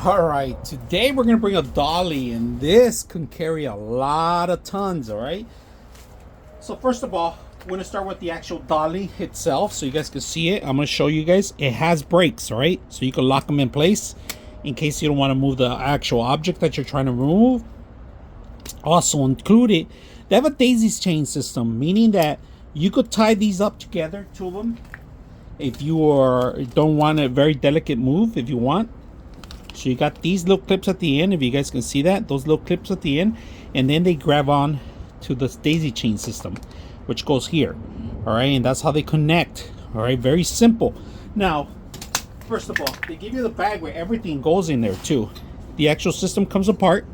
All right, today we're gonna bring a dolly, and this can carry a lot of tons. All right. So first of all, we're gonna start with the actual dolly itself, so you guys can see it. I'm gonna show you guys. It has brakes, all right, so you can lock them in place in case you don't want to move the actual object that you're trying to remove. Also included, they have a daisy chain system, meaning that you could tie these up together, two of them, if you don't want a very delicate move. If you want. So you got these little clips at the end, if you guys can see that, those little clips at the end, and then they grab on to this daisy chain system, which goes here. All right, and that's how they connect. All right, very simple. Now, first of all, they give you the bag where everything goes in there too. The actual system comes apart.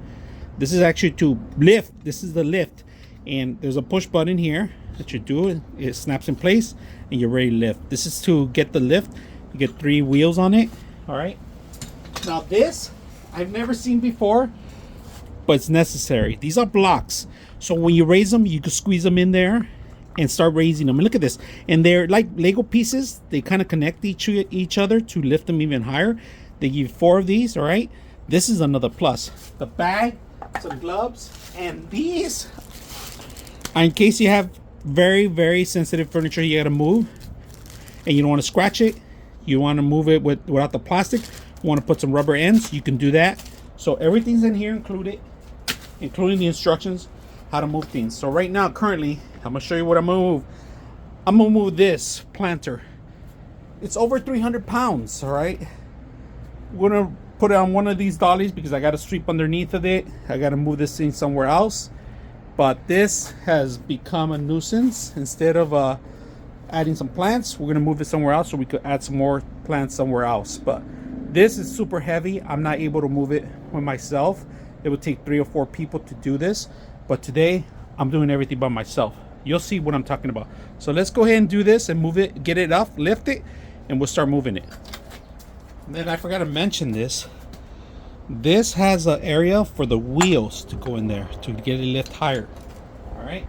This is actually to lift. This is the lift, and there's a push button here that you do. It snaps in place, and you're ready to lift. This is to get the lift. You get 3 wheels on it. All right. Now this, I've never seen before, but it's necessary. These are blocks. So when you raise them, you can squeeze them in there and start raising them. And look at this. And they're like Lego pieces. They kind of connect each other to lift them even higher. They give you 4 of these, all right? This is another plus. The bag, some gloves, and these, in case you have very, very sensitive furniture you got to move, and you don't want to scratch it, you want to move it without the plastic, want to put some rubber ends, you can do that. So everything's in here included, including the instructions how to move things. So right now, currently, I'm gonna show you what I'm gonna move. I'm gonna move this planter. It's over 300 pounds. All right, we're gonna put it on one of these dollies because I got to sweep underneath of it. I got to move this thing somewhere else, but this has become a nuisance. Instead of adding some plants, we're gonna move it somewhere else so we could add some more plants somewhere else. But this is super heavy. I'm not able to move it with myself. It would take 3 or 4 people to do this. But today, I'm doing everything by myself. You'll see what I'm talking about. So let's go ahead and do this and move it, get it up, lift it, and we'll start moving it. And then I forgot to mention this. This has an area for the wheels to go in there to get it lift higher. All right.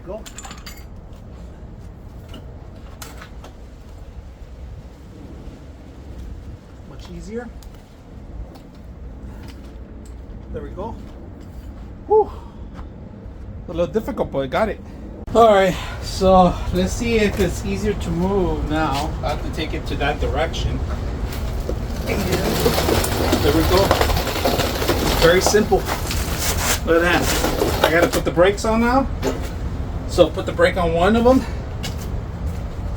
Go. Much easier. There we go. Whew. A little difficult, but I got it. All right, so let's see if it's easier to move now. I have to take it to that direction. There we go. It's very simple. Look at that. I gotta put the brakes on now. So put the brake on one of them.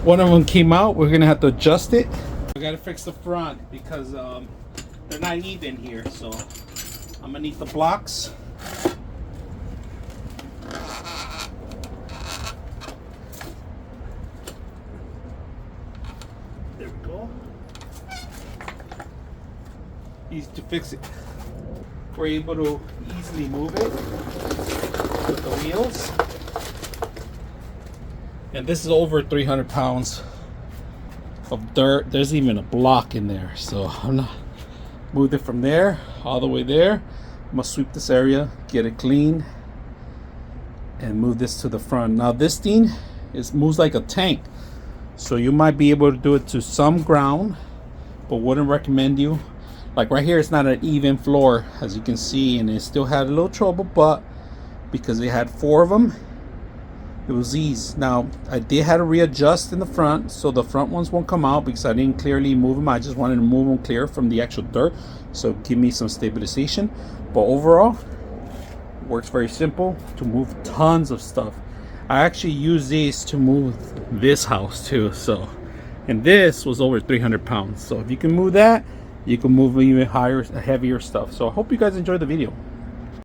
One of them came out. We're gonna have to adjust it. We gotta fix the front because they're not even here. So I'm gonna need the blocks. There we go. Easy to fix it. We're able to easily move it with the wheels. And this is over 300 pounds of dirt. There's even a block in there. So I'm not moved it from there all the way there. I'm gonna sweep this area, get it clean, and move this to the front. Now this thing moves like a tank. So you might be able to do it to some ground, but wouldn't recommend you. Like right here, it's not an even floor, as you can see, and it still had a little trouble, but because they had 4 of them, it was easy. Now I did have to readjust in the front, so the front ones won't come out because I didn't clearly move them. I just wanted to move them clear from the actual dirt, so give me some stabilization. But overall, works very simple to move tons of stuff. I actually use these to move this house too. So, and this was over 300 pounds. So if you can move that, you can move even higher, heavier stuff. So I hope you guys enjoyed the video.